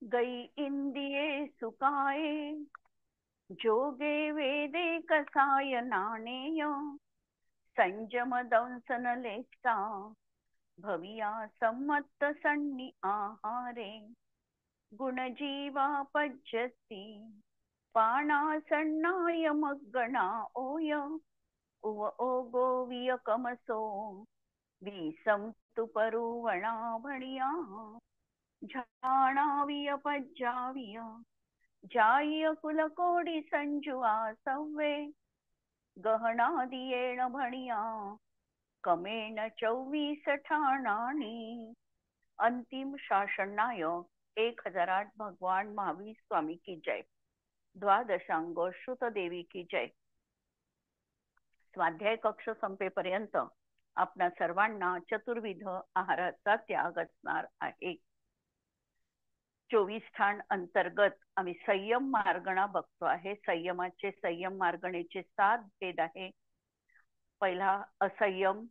गई इंदिये सुकाये जोगे वेदे कसाय नाणेय संयम दंसन लेसा भविया सम्मत सन्नी आहारे गुणजीवा पज्यसी पाणा सन्नाय मग्गणा ओय उव ओगो वियकमसो विसंतु परुवणा भणिया झाणाविय पज्जाविय जाय कुलकोडी संजुआ सव्वे गहना दियेण भणिया कमेण 24 ठाणानी. अंतिम शासन नायक 1008 भगवान महावीर स्वामी की जय. द्वादशांग श्रुत देवी की जय. स्वाध्याय कक्ष संपेपर्यंत आपणा सर्वांना चतुर्विध आहाराचा त्याग असणार आहे. 24 ठाण अंतर्गत आम्ही संयम मार्गणा बघतो आहे. संयम मार्गणेचे 7 भेद आहे. पहिला असंयम,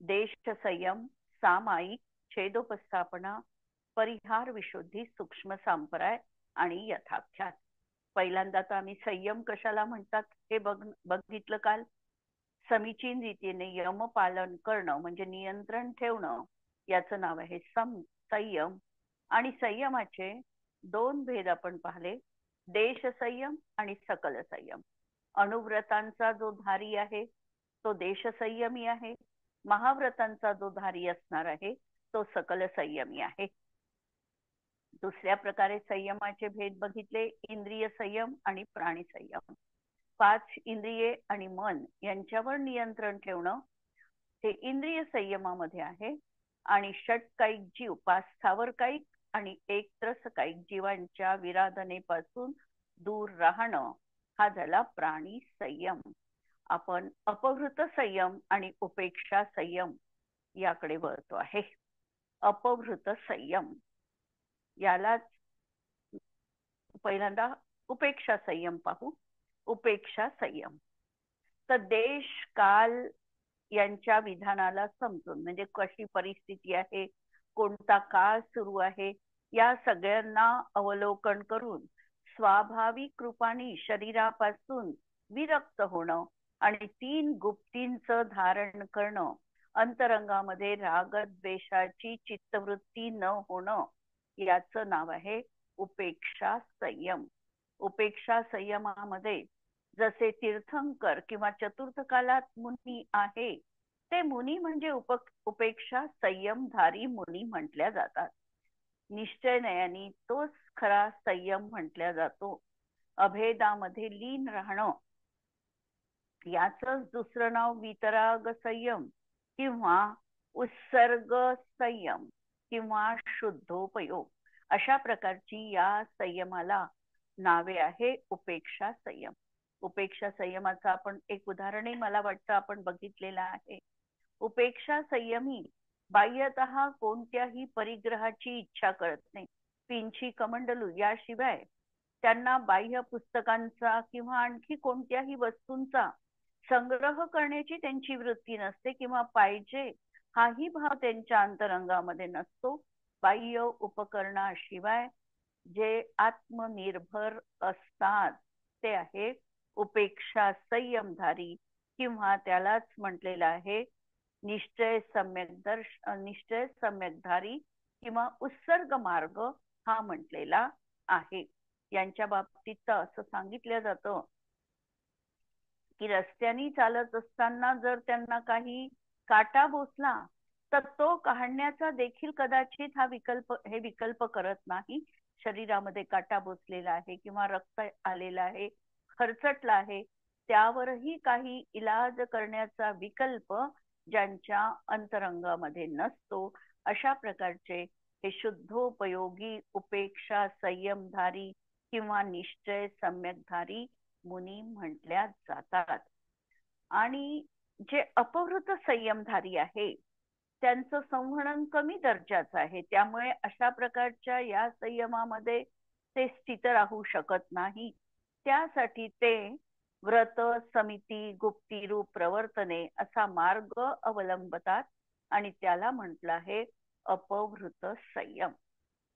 देश संयम, सामायिक, छेदोपस्थापना, परिहार विशुद्धी, सूक्ष्म संप्राय आणि यथाख्यात. पहिल्यांदा तर आम्ही संयम कशाला म्हणतात हे बघितलं काल. समीचीन रीतीने यम पालन करणं म्हणजे नियंत्रण ठेवणं, याचं नाव आहे संयम. आणि संयमाचे 2 भेद आपण पाहिले, देश संयम आणि सकल संयम. अनुव्रतांचा जो धारी आहे तो देश संयमी आहे. महाव्रतांचा जो धारी असणार आहे तो सकल संयमी आहे. दुसऱ्या प्रकारे संयमाचे भेद बघितले, इंद्रिय संयम आणि प्राणी संयम. 5 इंद्रिये आणि मन यांच्यावर नियंत्रण ठेवणं हे इंद्रिय संयमामध्ये आहे. आणि षटकायिक जीव, 5 स्थावरकायिक आणि 1 त्रसकायिक जीवांच्या विराधनेपासून दूर राहणं हा झाला प्राणी संयम. आपण अपहृत संयम आणि उपेक्षा संयम याकडे वळतो आहे. अपहृत संयम यालाच पहिल्यांदा उपेक्षा संयम पाहू. उपेक्षा संयम तर देश काल यांच्या विधानाला समजून, म्हणजे कशी परिस्थिती आहे, कोणता काळ सुरू आहे, या सगळ्यांना अवलोकन करून स्वाभाविक रूपाने शरीरापासून विरक्त होणं आणि 3 गुप्तींचं धारण करणं, अंतरंगामध्ये रागद्वेषाची चित्तवृत्ती न होणं, याचं नाव आहे उपेक्षा संयम. उपेक्षा संयमामध्ये जसे तीर्थंकर किंवा चतुर्थ कालात मुनी आहे, ते मुनी म्हणजे उपेक्षा संयमधारी मुनी म्हटल्या जातात. निश्चयनयानी तोच खरा संयम म्हटल्या जातो. अभेदामध्ये लीन राहणं याचंच दुसरं नाव वितराग संयम किंवा उत्सर्ग संयम किंवा शुद्धोपयोग, अशा प्रकारची या संयमाला नावे आहे उपेक्षा संयम. उपेक्षा संयमाचं आपण एक उदाहरणही मला वाटतं आपण बघितलेलं आहे. उपेक्षा संयमी बाह्यतः कोणत्याही परिग्रहाची इच्छा करत नाही. पिंची कमंडलू याशिवाय त्यांना बाह्य पुस्तकांचा किंवा आणखी कोणत्याही वस्तूंचा संग्रह करण्याची त्यांची वृत्ती नसते किंवा पाहिजे हाही भाव त्यांच्या अंतरंगामध्ये नसतो. बाह्य उपकरणाशिवाय जे आत्मनिर्भर असतात ते आहे उपेक्षा संयमधारी, किंवा त्यालाच म्हटलेलं आहे निश्चय सम्यकधारी किंवा उत्सर्ग मार्ग हा म्हटलेला आहे. यांच्या बाबतीत असं सांगितलं जातं की रस्त्याने चालत असताना जर त्यांना काही काटा बोसला तर तो काढण्याचा देखील कदाचित हे विकल्प करत नाही. शरीरामध्ये काटा बोसलेला आहे किंवा रक्त आलेला आहे, खरचटला आहे, त्यावरही काही इलाज करण्याचा विकल्प ज्यांच्या अंतरंगामध्ये नसतो, अशा प्रकारचे हे शुद्धोपयोगी उपेक्षा संयमधारी किंवा निश्चय सम्यकधारी मुनी म्हटल्या जातात. आणि जे अपहृत संयमधारी आहे त्यांचं संवहन कमी दर्जाचं आहे, त्यामुळे अशा प्रकारच्या या संयमामध्ये ते स्थित राहू शकत नाही. त्यासाठी ते व्रत, समिती, गुप्ती रूप प्रवर्तने असा मार्ग अवलंबतात आणि त्याला म्हटलं आहे अपहृत संयम.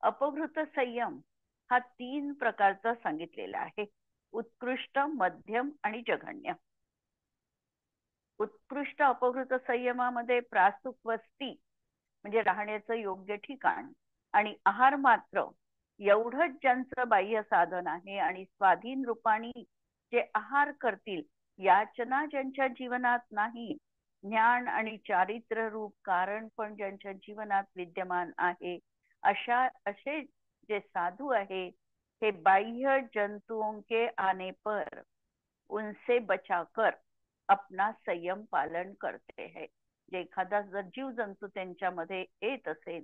अपभृत संयम हा 3 प्रकारचा सांगितलेला आहे. उत्कृष्ट, मध्यम आणि जघन्य. उत्कृष्ट अपभृत संयमामध्ये प्रासूक वस्ती म्हणजे राहण्याचं योग्य ठिकाण आणि आहार मात्र एवढंच ज्यांचं बाह्य साधन आहे आणि स्वाधीन रूपाने जे आहार करतील, याचना ज्यांच्या जीवनात नाही, ज्ञान आणि चारित्र्य रूप कारण पण ज्यांच्या जीवनात विद्यमान आहे, असे जे साधू आहे, हे बाह्य जंतुओं के आने पर उनसे बचाकर अपना संयम पालन करते है. जे एखादा जर जीव जंतू त्यांच्यामध्ये येत असेल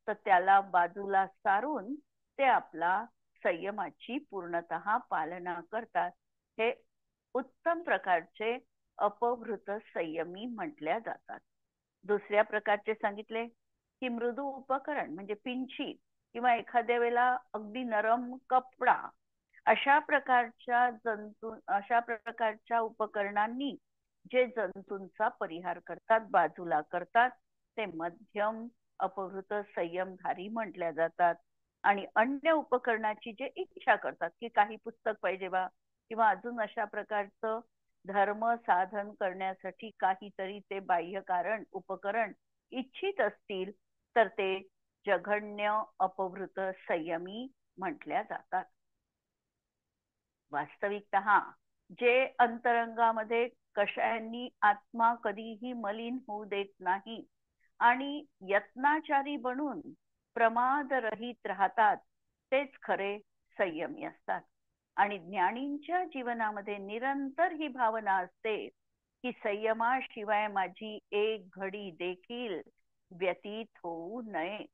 तर त्याला बाजूला सारून ते आपला संयमाची पूर्णतः पालना करतात. हे उत्तम प्रकारचे अपभृत संयमी म्हटल्या जातात. दुसऱ्या प्रकारचे सांगितले की मृदू उपकरण म्हणजे पिंची किंवा एखाद्या वेळेला अगदी नरम कपडा, अशा प्रकारच्या उपकरणांनी जे जंतूंचा परिहार करतात, बाजूला करतात, ते मध्यम अपहृत संयमधारी म्हटल्या जातात. आणि अन्य उपकरणाची जे इच्छा करतात की काही पुस्तक पाहिजे बा किंवा अजून अशा प्रकारचं धर्म साधन करण्यासाठी काहीतरी ते बाह्य कारण उपकरण इच्छित असतील तर ते जघन्य अपभृत संयमी म्हटल्या जातात. वास्तविकतः जे अंतरंगामध्ये कषायांनी आत्मा कधीही मलिन होऊ देत नाही आणि यत्नाचारी बनून प्रमाद रहित राहतात, तेच खरे संयमी असतात. आणि ज्ञानींच्या जीवनामध्ये निरंतर ही भावना असते की संयमाशिवाय माझी एक घडी देखील व्यतीत होऊ नये.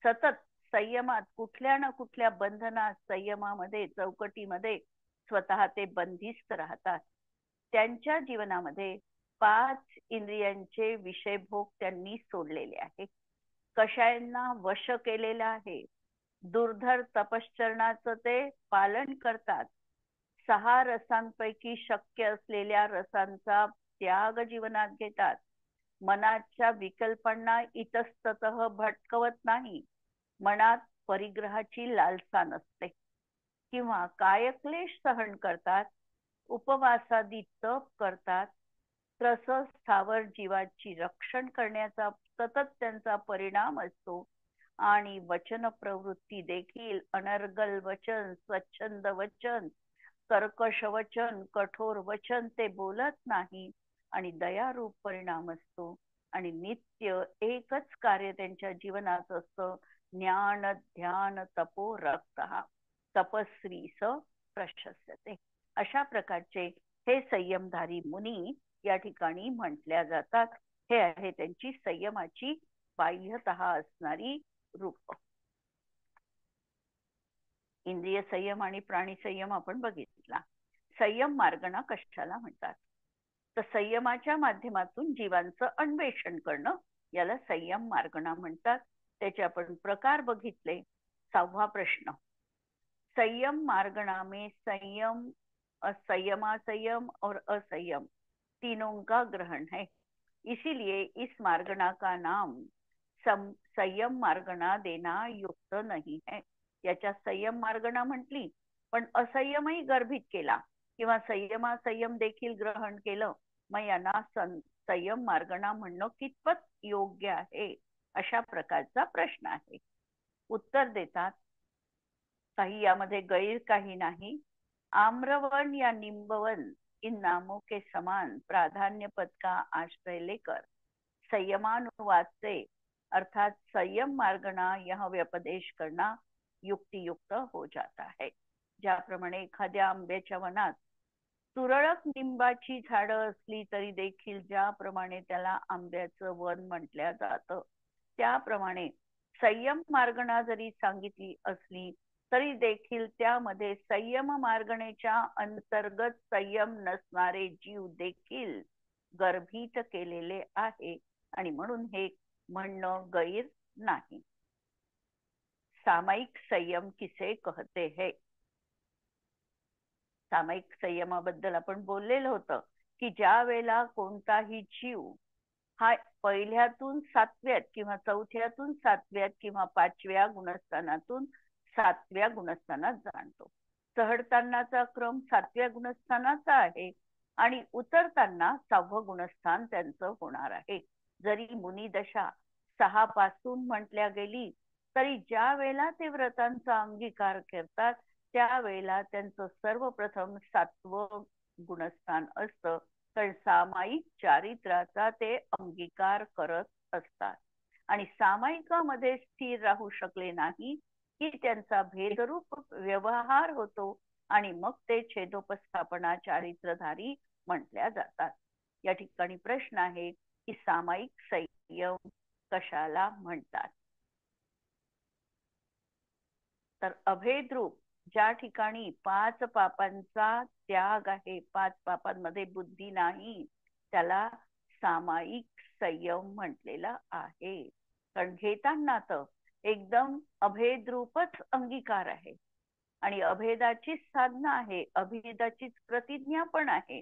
सतत संयमात कुठल्या ना कुठल्या बंधनात, संयमामध्ये, चौकटीमध्ये स्वतः ते बंदिस्त राहतात. त्यांच्या जीवनामध्ये 5 इंद्रियांचे विषयभोग त्यांनी सोडलेले आहे. कषायांना वश केलेलं आहे. दुर्धर तपश्चरणाचं ते पालन करतात. 6 रसांपैकी शक्य असलेल्या रसांचा त्याग जीवनात घेतात. मनाच्या विकल्पांना इतस्ततः भटकवत नाही. मनात परिग्रहाची लालसा नसते किंवा कायक्लेश सहन करतात. उपवासादी तप करतात. त्रस्त स्थावर जीवाची रक्षण करण्याचा सतत त्यांचा परिणाम असतो. आणि वचन प्रवृत्ती देखील अनर्गल वचन, स्वच्छंद वचन, कर्कश वचन, कठोर वचन ते बोलत नाही आणि दयारूप परिणाम असतो. आणि नित्य एकच कार्य त्यांच्या जीवनात असतं, ज्ञान ध्यान तपो रक्तः तपस्वी स प्रशस्यते. अशा प्रकारचे हे संयमधारी मुनी या ठिकाणी म्हटल्या जातात. हे आहे त्यांची संयमाची बाह्यतः असणारी रूप. इंद्रिय संयम आणि प्राणी संयम आपण बघितला. संयम मार्गणा कशाला म्हणतात? तर संयमाच्या माध्यमातून जीवांचं अन्वेषण करणं याला संयम मार्गणा म्हणतात. त्याचे आपण प्रकार बघितले. 6वा प्रश्न, संयम मार्गणा में संयम, संयम और असंयम तीनों का ग्रहण है, इसीलिए इस मार्गणा का नाम संयम मार्गणा देना युक्त नहीं है. याच्या संयम मार्गणा म्हटली पण असंयमही गर्भित केला किंवा संयम देखील ग्रहण केलं, मग यांना संयम मार्गणा म्हणणं कितपत योग्य आहे, अशा प्रकारचा प्रश्न आहे. उत्तर देतात, काही यामध्ये गैर काही नाही. आम्रवन या निंबवन इन नामों के समान प्राधान्य पद का आश्रय लेकर संयमानुवाद से अर्थात संयम मार्गणा यह व्यपदेश करना युक्तियुक्त हो जाता है. ज्याप्रमाणे एखाद्या आंब्याच्या वनात तुरळक निंबाची झाडं असली तरी देखील ज्याप्रमाणे त्याला आंब्याचं वन म्हटलं जातं, त्याप्रमाणे संयम मार्गणा जरी सांगितली असली तरी देखील त्यामध्ये संयम मार्गणेच्या अंतर्गत संयम नसणारे जीव देखील गर्भित केलेले आहे आणि म्हणून हे म्हणणं गैर नाही. सामायिक संयम किसे कहते हैं? सामायिक संयमाबद्दल आपण बोललेलं होतं की ज्या वेळेला कोणताही जीव हा पहिल्यातून सातव्यात किंवा चौथ्यातून सातव्यात किंवा पाचव्या गुणस्थानातून सातव्या गुणस्थानात जाणतो. चढतानाचा क्रम सातव्या गुणस्थानाचा आहे आणि उतरताना 6वं गुणस्थान त्यांचं होणार आहे. जरी मुनिदशा 6 पासून म्हटल्या गेली तरी ज्या वेळेला ते व्रतांचा अंगीकार करतात त्यावेळेला त्यांचं सर्वप्रथम 7वं गुणस्थान असतं. कारण सामायिक चारित्र्याचा ते अंगीकार करत असतात आणि सामायिकामध्ये स्थिर राहू शकले नाही की त्यांचा भेदरूप व्यवहार होतो आणि मग ते छेदोपस्थापना चारित्रधारी म्हटल्या जातात. या ठिकाणी प्रश्न आहे की सामायिक संयम कशाला म्हणतात. तर अभेदरूप ज्या ठिकाणी 5 पापांचा त्याग आहे, 5 पापांमध्ये बुद्धी नाही, त्याला सामायिक संयम म्हटलेला आहे. कारण घेताना तर एकदम अभेदरूपच अंगीकार आहे आणि अभेदाचीच साधना आहे, अभेदाचीच प्रतिज्ञा पण आहे,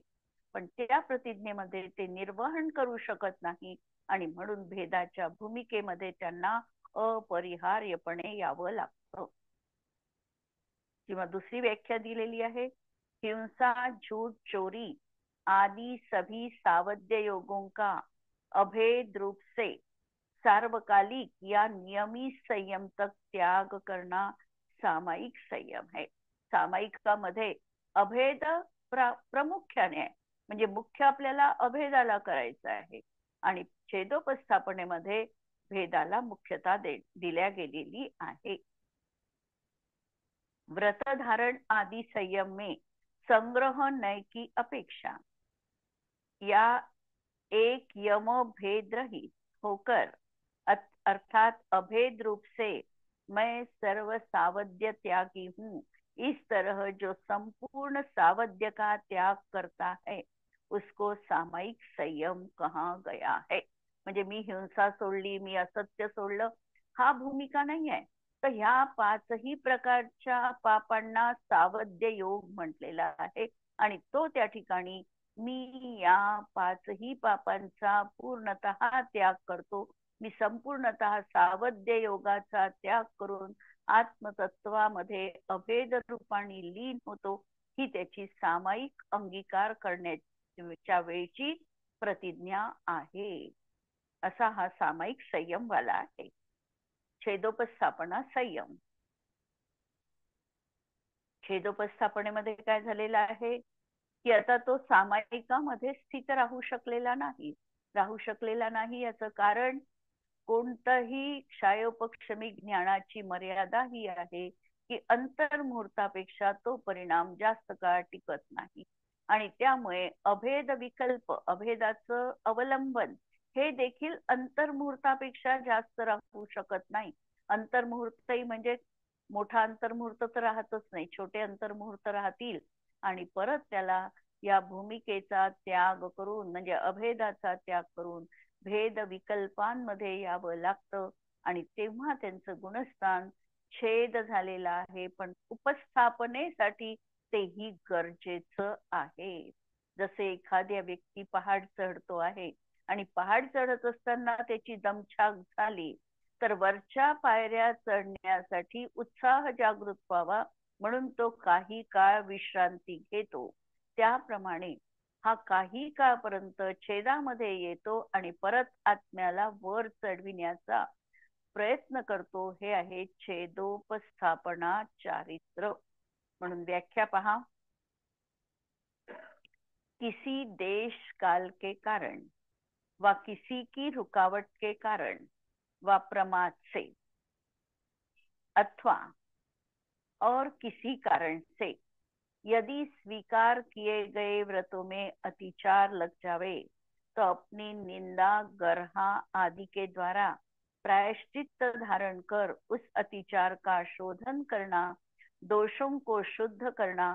पण त्या प्रतिज्ञेमध्ये ते निर्वहन करू शकत नाही आणि म्हणून भेदाच्या भूमिकेमध्ये त्यांना अपरिहार्यपणे यावं लागतं. किंवा दूसरी व्याख्या दिलेली आहे, हिंसा झूठ चोरी आदि सभी सावध्य योगों का अभेद रूप से सार्वकालिक या नियमित संयम तक त्याग करना सामायिक संयम है. सामायिकामध्ये अभेद प्रामुख्याने आहे, म्हणजे मुख्य आपल्याला अभेदाला करायचं आहे आणि छेदोपस्थापनेमध्ये भेदाला मुख्यता दिल्या गेलेली आहे. व्रत धारण आदि संयम में संग्रह नय की अपेक्षा या एक यम भेद रहित होकर अर्थात अभेद रूप से मैं सर्व सावध्य त्यागी हूँ, इस तरह जो संपूर्ण सावध्य का त्याग करता है उसको सामायिक संयम कहा गया है. म्हणजे मी हिंसा सोडली, मी असत्य सोडलं, हा भूमिका नाही आहे. तर ह्या 5ही प्रकारच्या पापांना सावध्य योग म्हटलेला आहे आणि तो त्या ठिकाणी मी या 5ही पापांचा पूर्णतः त्याग करतो, मी संपूर्णतः सावध्य योगाचा त्याग करून आत्मतत्वामध्ये अभेद रूपाने लीन होतो, ही त्याची सामायिक अंगीकार करण्याच्या वेळची प्रतिज्ञा आहे. असा हा सामायिक संयम वाला आहे. छेदोपस्थापना संयम. छेदोपस्थापनेमध्ये काय झालेलं आहे की आता तो सामायिकामध्ये स्थित राहू शकलेला नाही. याचं कारण कोणतंही क्षायोपक्षमी ज्ञानाची मर्यादा ही आहे की अंतर्मुहूर्तापेक्षा तो परिणाम जास्त काळ टिकत नाही आणि त्यामुळे अभेद विकल्प, अभेदाचं अवलंबन हे देखील अंतर्मुहूर्तापेक्षा जास्त राहू शकत नाही. अंतर्मुहूर्तही म्हणजे मोठा अंतर्मुहूर्त तर राहतच नाही, छोटे अंतर्मुहूर्त राहतील आणि परत त्याला या भूमिकेचा त्याग करून म्हणजे अभेदाचा त्याग करून भेद विकल्पांमध्ये यावं लागतं आणि तेव्हा त्यांचं गुणस्थान छेद झालेला आहे, पण उपस्थापनेसाठी तेही गरजेचं आहे. जसे एखाद्या व्यक्ती पहाड चढतो आहे आणि पहाड चढत असताना त्याची दमछाक झाली तर वरच्या पायऱ्या चढण्यासाठी उत्साह जागृत व्हावा म्हणून तो काही काळ विश्रांती घेतो. त्याप्रमाणे हा काही काळपर्यंत छेदामध्ये येतो आणि परत आत्म्याला वर चढविण्याचा प्रयत्न करतो. हे आहे छेदोपस्थापना चारित्र. म्हणून व्याख्या पहा, किसी देश काल के कारण व किसी की रुकावट के कारण व प्रमाद से अथवा और किसी कारण से यदि स्वीकार किए गए व्रतों में अतिचार लग जावे तो अपनी निंदा, गर्हा आदि के द्वारा प्रायश्चित धारण कर उस अतिचार का शोधन करना, दोषों को शुद्ध करना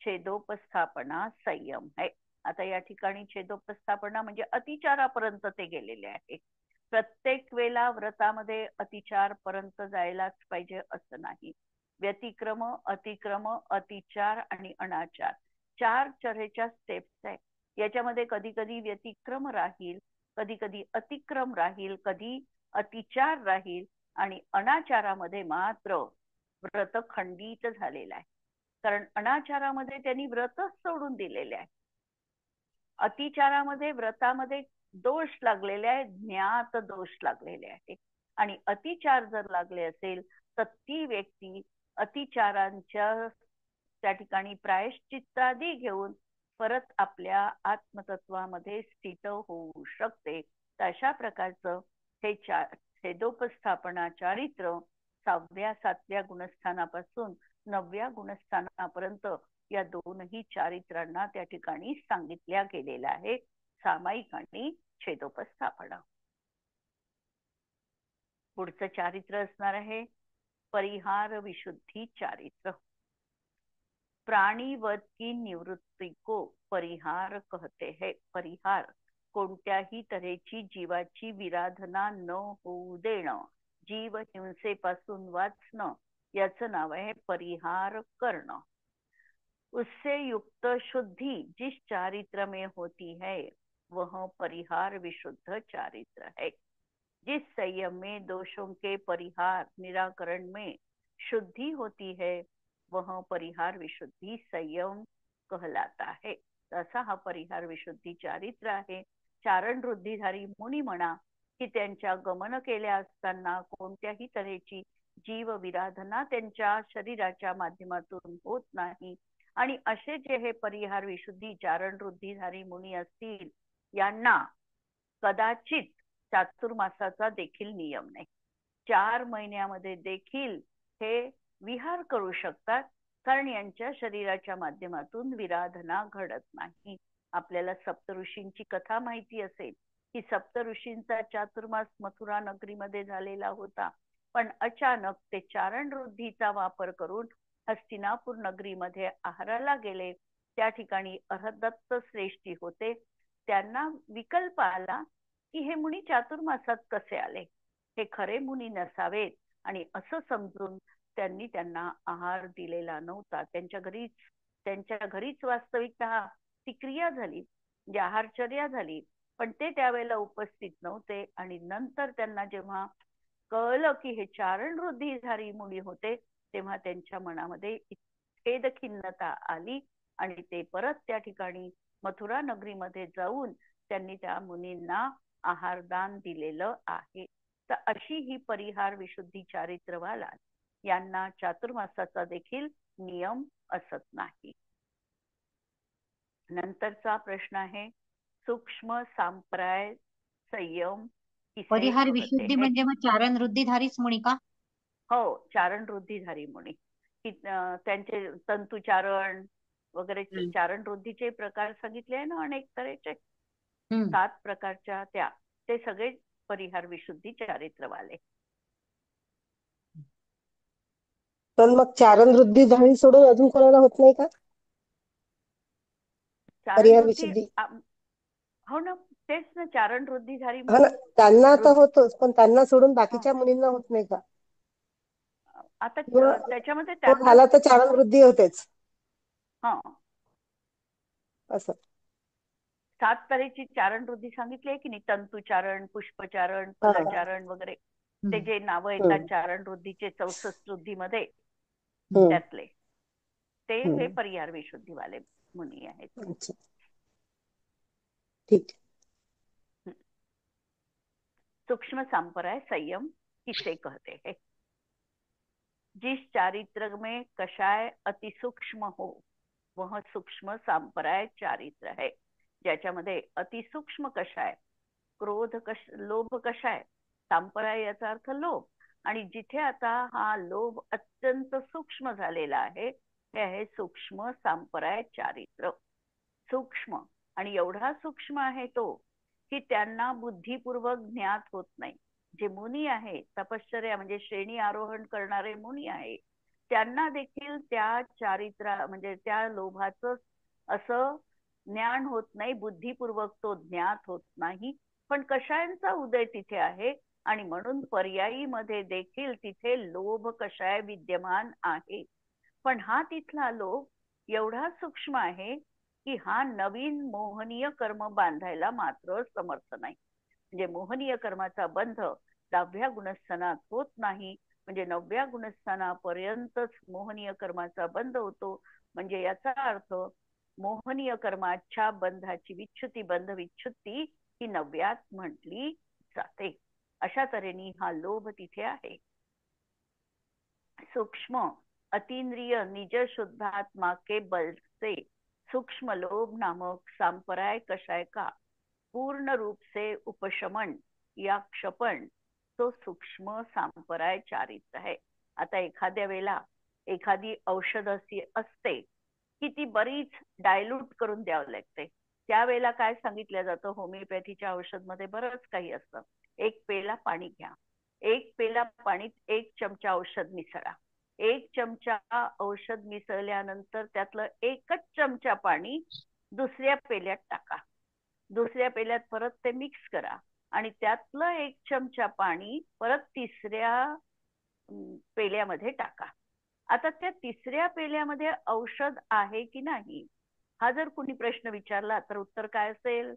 छेदोपस्थापना संयम है. आता या ठिकाणी छेदोपस्थापना म्हणजे अतिचारापर्यंत ते गेलेले आहे. प्रत्येक वेळेला व्रतामध्ये अतिचार पर्यंत जायलाच पाहिजे असं नाही. व्यतिक्रम, अतिक्रम, अतिचार आणि अनाचार 4 तऱ्हेच्या स्टेप्स आहेत. याच्यामध्ये कधी कधी व्यतिक्रम राहील कधी कधी अतिक्रम राहील, कधी अतिचार राहील, आणि अनाचारामध्ये मात्र व्रत खंडित झालेलं आहे. कारण अनाचारामध्ये त्यांनी व्रतच सोडून दिलेले आहे. अतिचारामध्ये व्रतामध्ये दोष लागलेले आहे, ज्ञात दोष लागलेले आहे. आणि अतिचार जर लागले असेल तर ती व्यक्ती अतिचारांच्या त्या ठिकाणी प्रायश्चित्तादी घेऊन परत आपल्या आत्मतत्वामध्ये स्थित होऊ शकते. तर अशा प्रकारचं हे छेदोपस्थापना चारित्र 6व्या-7व्या गुणस्थानापासून 9व्या गुणस्थानापर्यंत या दोनही चारित्रांना त्या ठिकाणी सांगितल्या गेलेल्या आहे, सामायिक आणि छेदोपस्थापना. पुढचं चारित्र असणार आहे परिहार विशुद्धी चारित्र. प्राणीवध की निवृत्ती को परिहार कहते हैं. परिहार कोणत्याही तऱ्हेची जीवाची विराधना न होऊ देणं, जीव हिंसेपासून वाचणं, याचं नाव आहे परिहार करणं. उससे युक्त शुद्धि जिस चारित्र में होती है वह परिहार विशुद्ध चारित्र है. जिस संयम में दोषों के परिहार निराकरण में शुद्धि होती है वह परिहार विशुद्धि संयम कहलाता है. असा हा परिहार विशुद्धी चारित्र आहे. चारण वृद्धिधारी मुनी म्हणा की त्यांच्या गमन केल्या असताना कोणत्याही तऱ्हेची जीव विराधना त्यांच्या शरीराच्या माध्यमातून होत नाही. आणि असे जे हे परिहार विशुद्धी चारण वृद्धिधारी मुनी असतील यांना कदाचित चातुर्मासाचा देखील नियम नाही. 4 महिन्यामध्ये देखील हे विहार करू शकतात, कारण यांच्या शरीराच्या माध्यमातून विराधना घडत नाही. आपल्याला सप्तऋषींची कथा माहिती असेल की सप्तऋषींचा चातुर्मास मथुरा नगरीमध्ये झालेला होता, पण अचानक ते चारण वृद्धीचा वापर करून हस्तिनापूर नगरीमध्ये आहाराला गेले. त्या ठिकाणी अहदत्त श्रेष्ठी होते. त्यांना विकल्प आला की हे मुनी चातुर्मासात कसे आले, हे खरे मुनी नसावेत, आणि असं समजून त्यांनी त्यांना आहार दिलेला नव्हता. त्यांच्या घरीच वास्तविकतः ती क्रिया झाली, म्हणजे आहारचर्या झाली, पण ते त्यावेळेला उपस्थित नव्हते. आणि नंतर त्यांना जेव्हा कळलं की हे चारण वृद्धिधारी मुनी होते तेव्हा त्यांच्या मनामध्ये खेदखिन्नता आली आणि ते परत त्या ठिकाणी मथुरा नगरीमध्ये जाऊन त्यांनी त्या मुनींना आहारदान दिलेलं आहे. तर अशी ही परिहार विशुद्धी चारित्रवाला यांना चातुर्मासाचा देखील नियम असत नाही. नंतरचा प्रश्न आहे सूक्ष्म सांप्राय संयम किसे परिहार कहते विशुद्धी हैं. म्हणजे मग चारण वृद्धिधारीच मुनी का? हो, चारण वृद्धिधारी मुनी की त्यांचे तंतुचारण वगैरे चारण वृद्धीचे प्रकार सांगितले आहे ना अनेक तऱ्हेचे, 7 प्रकारच्या ते सगळे परिहार विशुद्धी चारित्रवाले. पण मग चारण वृद्धी झाली सोडून अजून कोणाला होत नाही का चारण परिहार वृद्धी? विशुद्धी? हो ना, तेच ना, चारण वृद्धिधारी हा ना, मुनी. त्यांना तर होतोच, पण त्यांना सोडून बाकीच्या मुलींना होत नाही का? आता किंवा त्याच्यामध्ये तो त्यांना झाला तर चारण वृद्धी होतेच हा असं. 7 तऱ्हेची चारण वृद्धी सांगितली आहे की नाही, तंतुचारण, पुष्पचारण, हा. फलचारण वगैरे, ते जे नावं येतात चारण वृद्धीचे 64 वृद्धीमध्ये त्यातले ते हे परिहार विशुद्धीवाले मुनी आहेत. अच्छा, ठीक. सूक्ष्म सांप्राय संयम किसे कहते हैं. जिस चारित्र में कषाय अति सूक्ष्म हो वह सूक्ष्म सांप्राय चारित्र है. ज्याच्यामध्ये अतिसूक्ष्म कषाय, लोभ कषाय, सांप्राय याचा अर्थ लोभ, आणि जिथे आता हा लोभ अत्यंत सूक्ष्म झालेला आहे हे आहे सूक्ष्म सांप्राय चारित्र. सूक्ष्म, आणि एवढा सूक्ष्म आहे तो की त्यांना बुद्धिपूर्वक ज्ञात होत नाही. जे मुनी आहे, तपश्चर्या म्हणजे श्रेणी आरोहण करणारे मुनी आहे, त्यांना देखील त्या चारित्रा म्हणजे त्या लोभाचं असं ज्ञान होत नाही, बुद्धिपूर्वक तो ज्ञात होत नाही. पण कषायांचा उदय तिथे आहे आणि म्हणून पर्यायी मध्ये देखील तिथे लोभ कषाय विद्यमान आहे. पण हा तिथला लोभ एवढा सूक्ष्म आहे की हा नवीन मोहनीय कर्म बांधायला मात्र समर्थ नाही. म्हणजे मोहनीय कर्माचा बंध 10व्या गुणस्थानात होत नाही, म्हणजे 9व्या गुणस्थानापर्यंतच मोहनीय कर्माचा बंध होतो. म्हणजे याचा अर्थ मोहनीय कर्माच्या बंधाची विच्छुती, बंध विच्छुती ही 9व्यात म्हटली जाते. अशा तऱ्हेने हा लोभ तिथे आहे. सूक्ष्म अतींद्रिय निज शुद्धात्मा के बल से सूक्ष्म लोभ नामक सांपराय कषाय का पूर्ण रूप से उपशमन या क्षपण तो सूक्ष्म सांपराय चारित्र आहे. आता एखाद्या वेळेला एखादी औषध अशी असते की ती बरीच डायल्यूट करून द्यावं लागते. त्यावेळेला काय सांगितलं जातं, होमिओपॅथीच्या औषध मध्ये बरंच काही असतं. 1 पेला पाणी घ्या, 1 पेला पाणीत 1 चमचा औषध मिसळा. 1 चमचा औषध मिसळल्यानंतर त्यातलं 1च चमचा पाणी दुसऱ्या पेल्यात टाका. दुसऱ्या पेल्यात परत ते मिक्स करा आणि त्यातलं 1 चमचा पाणी परत तिसऱ्या पेल्यामध्ये टाका. आता त्या तिसऱ्या पेल्यामध्ये औषध आहे की नाही हा जर कुणी प्रश्न विचारला तर उत्तर काय असेल?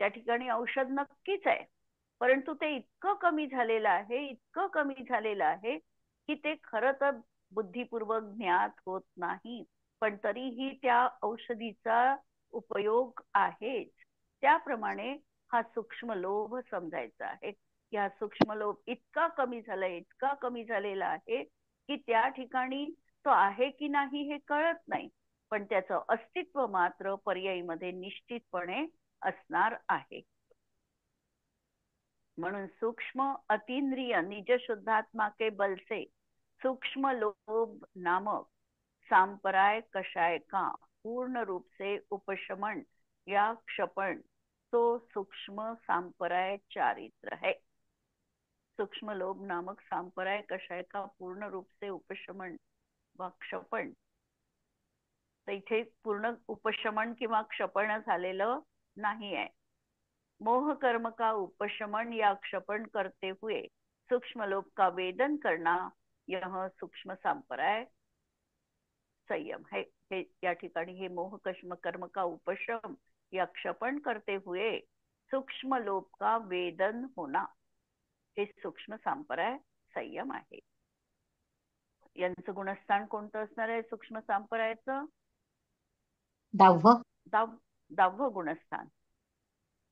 त्या ठिकाणी औषध नक्कीच आहे, परंतु ते इतकं कमी झालेलं आहे, इतकं कमी झालेलं आहे की ते खरं तर बुद्धिपूर्वक ज्ञात होत नाही, पण तरीही त्या औषधीचा उपयोग आहेच. त्याप्रमाणे हा सूक्ष्म लोभ समजायचा आहे की हा सूक्ष्म लोभ इतका कमी झालाय, इतका कमी झालेला आहे की त्या ठिकाणी तो आहे की नाही हे कळत नाही, पण त्याचं अस्तित्व मात्र पर्यायीमध्ये निश्चितपणे असणार आहे. म्हणून सूक्ष्म अतींद्रिय निज शुद्धात्मा के बल से सूक्ष्म लोभ नामक सांपराय कषाय का पूर्ण रूप से उपशमन या क्षपण तो सूक्ष्म सांपराय चारित्र है. सूक्ष्म लोभ नामक सांपराय कषाय का पूर्ण रूप से उपशमन व क्षपण. तर इथे पूर्ण उपशमन किंवा क्षपण झालेलं नाही आहे. मोह कर्म का उपशमन या क्षपण करते हुए सूक्ष्म लोभ का वेदन करना यह सूक्ष्म सांपराय संयम है. हे या ठिकाणी हे मोह कर्म का उपशम या क्षपण करते हुए सूक्ष्म लोभ का वेदन होना हे सूक्ष्म सांपराय संयम आहे. यांचं गुणस्थान कोणतं असणार आहे सूक्ष्म सांपरायचं? 10वं. 10वं गुणस्थान.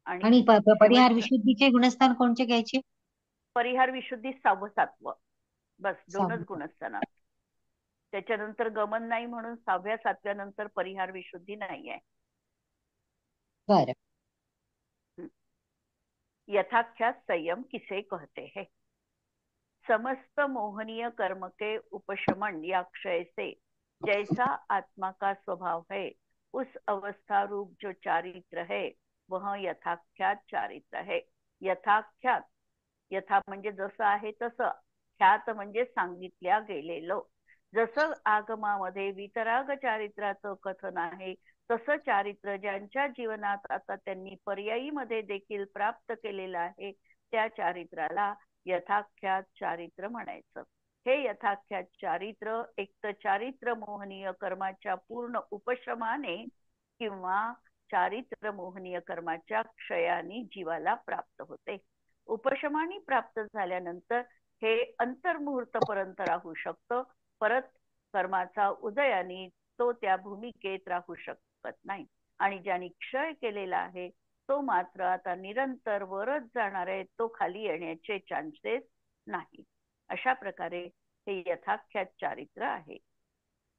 आणि परिहार शेवटचं विशुद्धीचे गुणस्थान कोणते घ्यायचे? परिहार विशुद्धी 6वं 7वं, बस 2च 6वं. गुणस्थानात. त्याच्यानंतर गमन नाही, म्हणून 6व्या 7व्या नंतर परिहार विशुद्धी नाही आहे. बरं. यथाख्यात संयम किसे कहते हैं? समस्त मोहनीय कर्म के उपशमन या क्षय से जैसा आत्मा का स्वभाव है उस अवस्था रूप जो चारित्र है वह यथाख्यात चारित्र है. यथाख्यात, यथा म्हणजे जसं आहे तसं, ख्यात म्हणजे सांगितल्या गेलेलं. जसं आगमामध्ये वितराग चारित्राचं कथन आहे तसं चारित्र ज्यांच्या जीवनात आता त्यांनी पर्यायीमध्ये देखील प्राप्त केलेलं आहे त्या चारित्राला यथाख्यात चारित्र म्हणायचं. हे यथाख्यात चारित्र एक तर चारित्र मोहनीय कर्माच्या पूर्ण उपशमाने किंवा चारित्र मोहनीय कर्माच्या क्षयाने जीवाला प्राप्त होते. उपशमानी प्राप्त झाल्यानंतर हे अंतर्मुहूर्तपर्यंत राहू शकतं, परत कर्माचा उदयाने तो त्या भूमिकेत राहू शकत नाही. आणि ज्यांनी क्षय केलेला आहे तो मात्र आता निरंतर वरच जाणार आहे, तो खाली येण्याचे चान्सेस नाही. अशा प्रकारे हे यथाख्यात चारित्र आहे.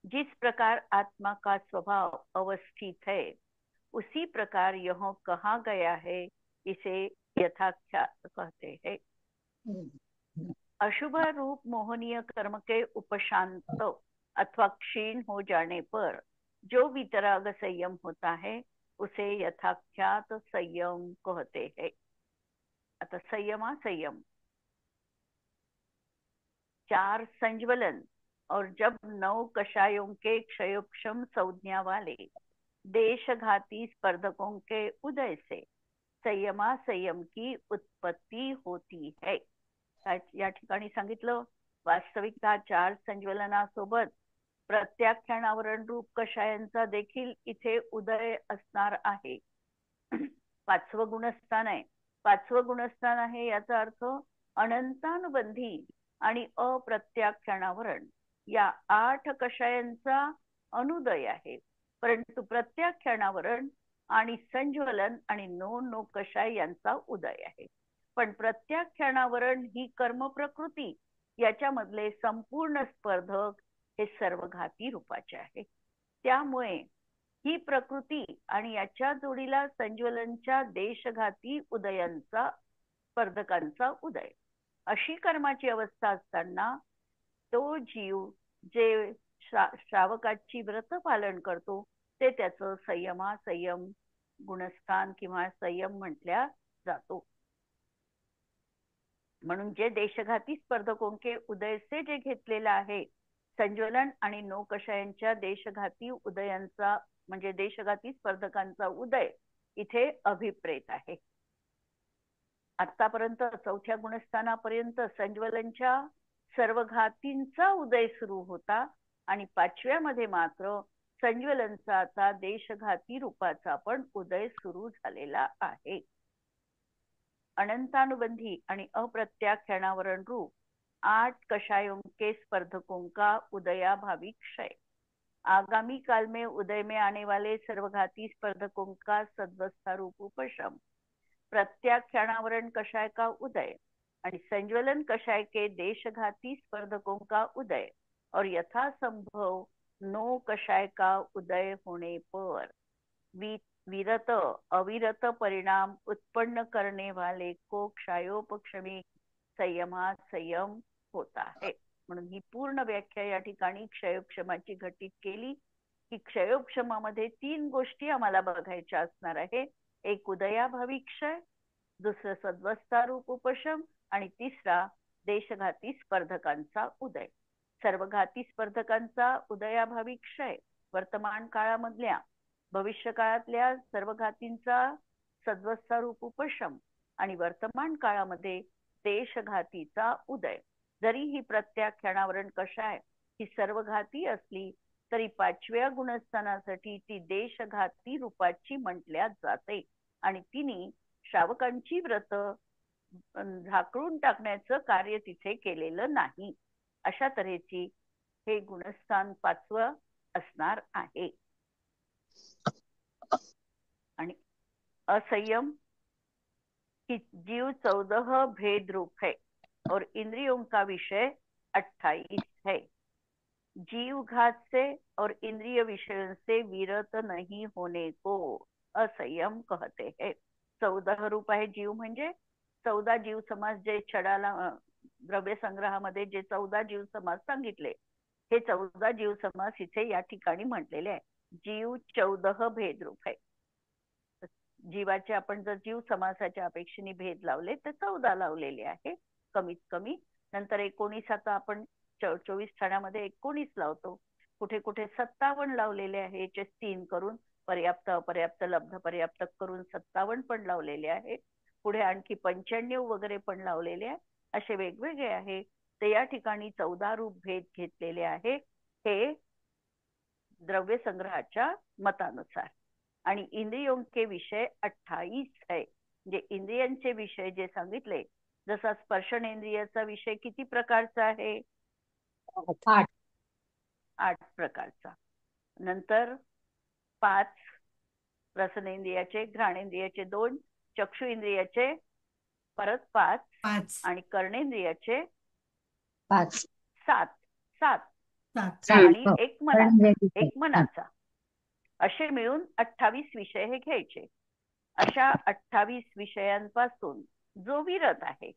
जिस प्रकार आत्मा का स्वभाव अवस्थित है उसी प्रकार यह कहा गया है, इसे यथाख्यात कहते हैं. अशुभ रूप मोहनीय कर्म के उपशांत अथवा क्षीण हो जाने पर जो वितराग संयम होता है उसे यथाख्यात संयम कहते हैं. आता संयमा संयम 4 संज्वलन और जब 9 कषायों के क्षयोक्षम संज्ञा वाले देशघाती स्पर्धकों के उदय से संयमा संयम की उत्पत्ती होती है. या ठिकाणी सांगितलं वास्तविकता 4 संज्वलनासोबत प्रत्याख्यानावरण रूप कषायांचा देखील इथे उदय असणार आहे. पाचवं गुणस्थान आहे. पाचवं गुणस्थान आहे याचा अर्थ अनंतानुबंधी आणि अप्रत्याख्यानावरण या 8 कषायांचा अनुदय आहे. परंतु प्रत्याख्यानावरण आणि संज्वलन आणि नो कषाय यांचा उदय आहे. पण प्रत्याख्यानावरण ही कर्म प्रकृती याच्यामधले संपूर्ण स्पर्धक हे सर्वघाती रूपाचे आहे. त्यामुळे ही प्रकृती आणि याच्या जोडीला संज्वलनच्या देशघाती उदयांचा स्पर्धकांचा उदय अशी कर्माची अवस्था असताना तो जीव जे श्रावकाची व्रत पालन करतो ते त्याचं संयम गुणस्थान किंवा संयम म्हटल्या जातो. म्हणून जे देशघाती स्पर्धकोंके उदयसे जे घेतलेलं आहे संज्वलन आणि नो कषायांच्या देशघाती उदयांचा म्हणजे देशघाती स्पर्धकांचा उदय इथे अभिप्रेत आहे. आतापर्यंत चौथ्या गुणस्थानापर्यंत संज्वलनच्या सर्व घातींचा उदय सुरू होता आणि पाचव्यामध्ये मात्र संज्वलनचा आता देशघाती रूपाचा पण उदय सुरू झालेला आहे. अनंतानुबंधी आणि अप्रत्याख्यानावरण रूप 8 कषायों के स्पर्धकों का उदया भावी क्षय, आगामी काल में उदय में आने वाले सर्वघाती स्पर्धकों का सद्वस्था रूप उपशम, प्रत्याख्यानावरण कषाय का उदय आणि संज्वलन कषाय के देशघाती स्पर्धकों का उदय और यथासंभव नो कषाय का उदय होने पर विरत अविरत परिणाम उत्पन्न करने वाले को क्षयोपक्षमी संयम होता है. म्हणून ही पूर्ण व्याख्या या ठिकाणी क्षयोपक्षमाची घटित केली की क्षयोपक्षमामध्ये 3 गोष्टी आम्हाला बघायच्या असणार आहे. एक उदयाभावी क्षय, दुसरं सद्वस्थारूप उपशम आणि तिसरा देशघाती स्पर्धकांचा उदय. सर्वघाती स्पर्धकांचा उदयाभावी क्षय वर्तमान काळामधल्या भविष्य काळातल्या सर्व घातींचा सद्वस्थारूप उपशम आणि वर्तमान काळामध्ये देशघातीचा उदय. जरी ही प्रत्याख्यानावरण कषाय ही सर्व घाती असली तरी 5व्या गुणस्थानासाठी ती देशघाती रूपाची म्हटल्या जाते आणि तिने श्रावकांची व्रत झाकळून टाकण्याचं कार्य तिथे केलेलं नाही. अशा तऱ्हेची हे गुणस्थान 5वं असणार आहे. आणि असंयम कि जीव 14 भेद रूप है और इंद्रियों का विषय 28 है. जीव घात से और इंद्रिय विषयों से विरत नहीं होने को असंयम कहते हैं. 14 रूप आहे जीव म्हणजे 14 जीव समास जे छडाला द्रव्य संग्रहामध्ये जे 14 जीव समास सांगितले हे 14 जीव समास इथे या ठिकाणी म्हटलेले आहे. जीव 14 भेद रूप आहे. जीवाचे आपण जर जीव समासाच्या अपेक्षेने भेद लावले तर 14 लावलेले आहे कमीत कमी. नंतर 19 आता आपण 24 ठाण्यामध्ये 19 लावतो. कुठे कुठे 57 लावलेले आहे. याचे 3 करून पर्याप्त अपर्याप्त लब्ध पर्याप्त करून 57 पण लावलेले आहे. पुढे आणखी 95 वगैरे पण लावलेले आहे. असे वेगवेगळे आहे. तर या ठिकाणी 14 रूप भेद घेतलेले आहे हे द्रव्य संग्रहाच्या मतानुसार. आणि इंद्रियों के विषय 28 है. म्हणजे इंद्रियांचे विषय जे सांगितले जसा स्पर्शनेंद्रियाचा विषय किती प्रकारचा आहे? 8 प्रकारचा. नंतर 5 रसनेंद्रियाचे, घ्राणेंद्रियाचे 2, चक्षु इंद्रियाचे परत 5 आणि कर्णेंद्रियाचे 7 आणि एक मनाचा असे मिळून 28 विषय हे घ्यायचे. अशा 28 विषयांपासून जो विरत आहे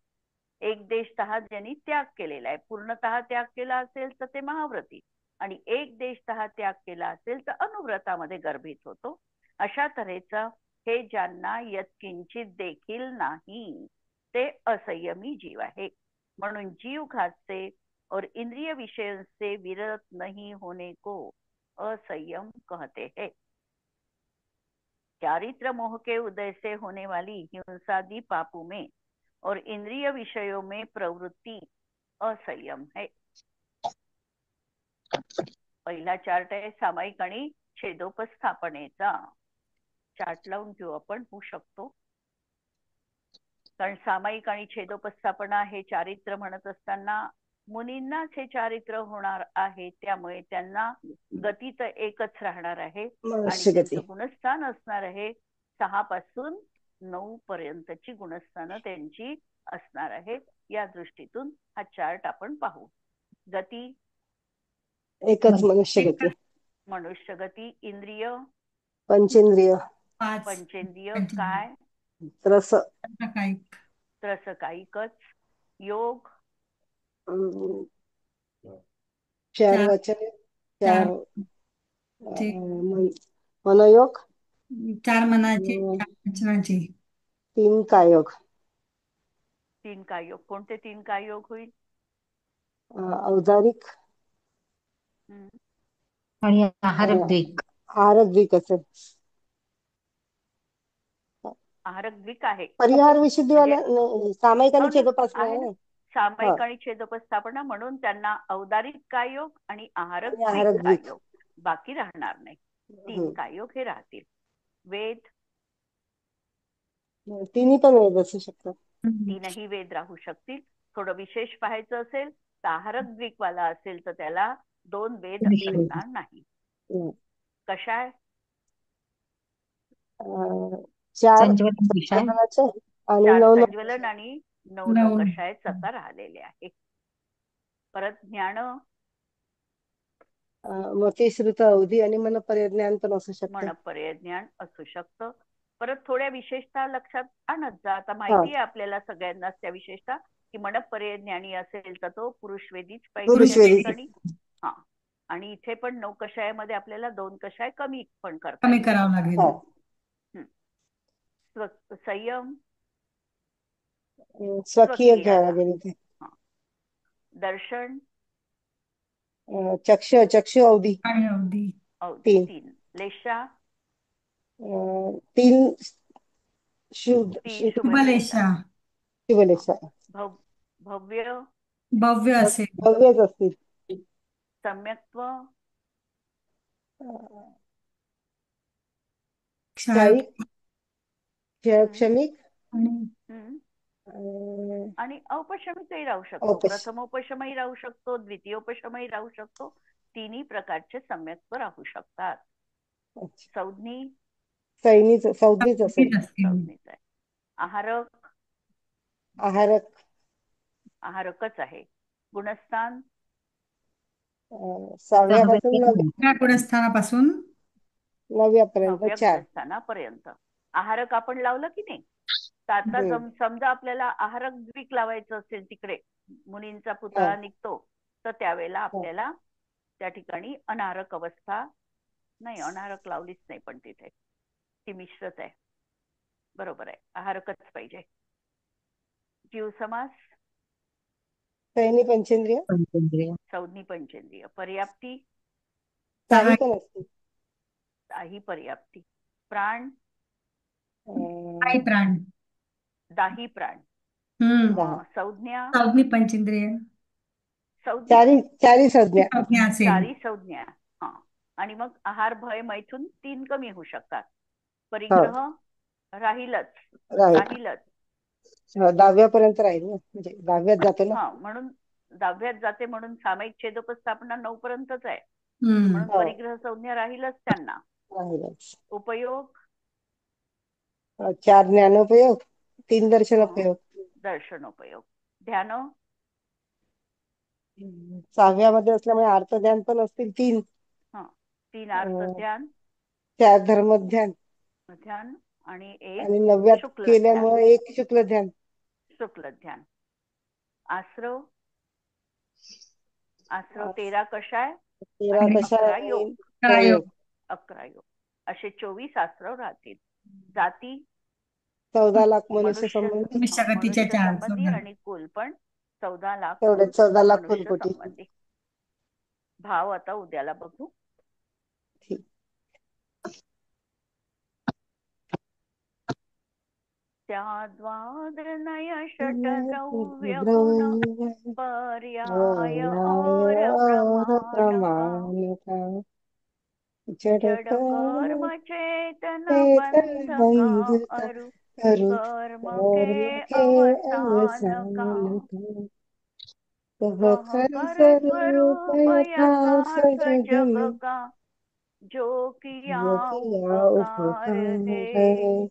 एक देशतः ज्यांनी त्याग केलेला आहे, पूर्णतः त्याग केला असेल तर ते महाव्रती आणि एक देशतः त्याग केला असेल तर अनुव्रतामध्ये गर्भित होतो. अशा तऱ्हेचा हे ज्यांना यत्किंचित देखील नाही ते असंयमी जीव आहे. म्हणून जीव घात से और इंद्रिय विषयों से विरत नहीं होने को असंयम कहते हैं. चारित्र मोह के उदय से होने वाली हिंसादि पापों में और इंद्रिय विषयों में प्रवृत्ति असंयम है. पहिला चार्ट आहे सामायिक आणि छेदोपस्थापनेचा. चार्ट लावून घेऊ आपण, होऊ शकतो. कारण सामायिक आणि छेदोपस्थापना हे चारित्र्य म्हणत असताना मुनींनाच हे चारित्र्य होणार आहे, त्यामुळे त्यांना गती तर एकच राहणार आहे आणि मनुष्य गती. त्यांचं गुणस्थान असणार आहे 6 पासून 9 पर्यंतची गुणस्थानं त्यांची असणार आहे. या दृष्टीतून हा चार्ट आपण पाहू. गती एकच मनुष्य गती. मनुष्य गती. इंद्रिय पंचेंद्रिय 5 पंचेंद्रिय काय रस त्रसकायिकच. योग अं, चार वचन, चार मनोयोग, 4 मनाचे 4 वचनाचे. 3 कायोग. 3 काय योग. कोणते 3 काय योग होईल? औदारिक आणि आहारक द्विक. आहारक द्विक असेल. आहारक द्विक आहे. परिहार विशुद्धीवाला सामायिक आणि छेदोपासना आहे ना. आहे. सामायिक आणि छेदोपस्थापना म्हणून त्यांना औदारिक काय योग आणि आहारक आणि आहारक द्विक काय द्विक. योग बाकी राहणार नाही. 3 काय योग हे राहतील. वेद तिन्ही पण वेद असू शकतात. 3ही वेद राहू शकतील. थोडं विशेष पाहायचं असेल तर आहारक द्विकवाला असेल तर त्याला 2 वेद असणार नाही. कशाय? 4 संजीवनी विषय संजीवनाचे आणि 4 9 संज्वलन आणि 9 नकषाय सका राहिलेले आहे. परत ज्ञान मतिश्रुत अवधी आणि मनपर्य ज्ञान पण असू शकते. मनपर्य ज्ञान असू शकतं. परत थोड्या विशेषता लक्षात आणत जा. आता माहिती आहे आपल्याला सगळ्यांनाच त्या विशेषता की मनपर्य ज्ञानी असेल तर तो पुरुषवेदीच पाहिजे त्या ठिकाणी. हा, आणि इथे पण 9 कषायामध्ये आपल्याला 2 कषाय कमी पण कमी करावं लागेल. संयम स्वकीय घ्यावं लागेल इथे. दर्शन चक्षु अवधी आणि अवधी 3 लेशा 3 शुभलेशा शुभलेशा भव्य भव्य असेल. भव्यच असतील. सम्यक्त्व क्षमिक आणि औपशमिकही राहू शकतो. प्रथमोपशमही राहू शकतो, द्वितीयोपशमही राहू शकतो. 3ही प्रकारचे सम्यक्त्व राहू शकतात. संज्ञी संज्ञीच असेल. संज्ञीच आहे. आहारकच आहे. गुणस्थान 6व्या गुणस्थानापासून 9व्या पर्यंत 4 गुणस्थानापर्यंत आहारक आपण लावलं की नाही. तर आता समजा आपल्याला आहारक द्विक लावायचं असेल, तिकडे मुनींचा पुतळा निघतो, तर त्यावेळेला आपल्याला त्या ठिकाणी अनारक अवस्था नाही, अनारक लावलीच नाही पण तिथे ती मिश्रच आहे. बरोबर आहे, आहारकच पाहिजे. जीव समास संज्ञी पंचेंद्रिय संज्ञी पंचेंद्रिय. पर्याप्ती 6 पण असते. 6 पर्याप्ती. प्राण 10 प्राण. संज्ञा संज्ञी पंचेंद्रिय 4 संज्ञा 4 संज्ञा. हा, आणि मग आहार भय मैथून 3 कमी होऊ शकतात. परिग्रह राहीलच. 10व्या पर्यंत राहील ना, म्हणजे 10व्यात जातो ना. हा, म्हणून 10व्यात जाते. म्हणून सामायिक छेदोपस्थापना 9 पर्यंतच आहे. म्हणून परिग्रह संज्ञा राहीलच त्यांना. उपयोग 4 ज्ञानोपयोग, 3 दर्शनोपयोग. ध्यान 6व्या मध्ये असल्यामुळे अर्थ ध्यान पण असतील 3. 3 अर्थ ध्यान, 4 धर्म ध्यान आणि 1 आणि 9व्यात केल्यामुळे 1 शुक्ल ध्यान. आश्रव 13 कषाय 13 योग. 11 योग असे 24 आश्रव राहतील. जाती 14 लाख मनुष्य संबंधी आणि कुल पण 14 लाख 14 लाख मनुष्य संबंधी. भाव आता उद्याला बघू. त्या द्वादनय षटद्रव्य गुण पर्याय और प्रमाण का जड़ कर्म चेतन बंध का अरु करू कर्म कर्म के के अवसान का अवसान का कह कह कर कर स्वरूप स्वरूप यथार्थ यथार्थ जग जग में का जो किया जो किया उपकार है उपकार है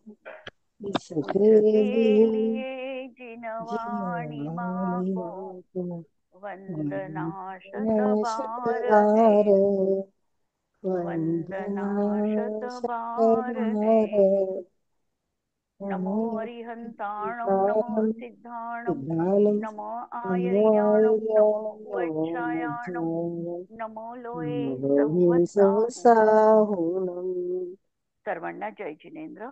इसके उसके लिए लिए जिनवाणी जिनवाणी मागो मागो वंदना वंदना शतबार है शतबार वंदना वंदना शतबार है शतबार नमो नमो अरिहंताणं नमो सिद्धाणं सिद्धाणं सिद्धानं नमो नमो आयर्याणं नमो आर्यानं नमो वैच्छायाणं वैद्यानं नमो लोये नमो लोहिं सहस्राहूनम. सहसाहुनम् सर्वांना जय जिनेंद्र.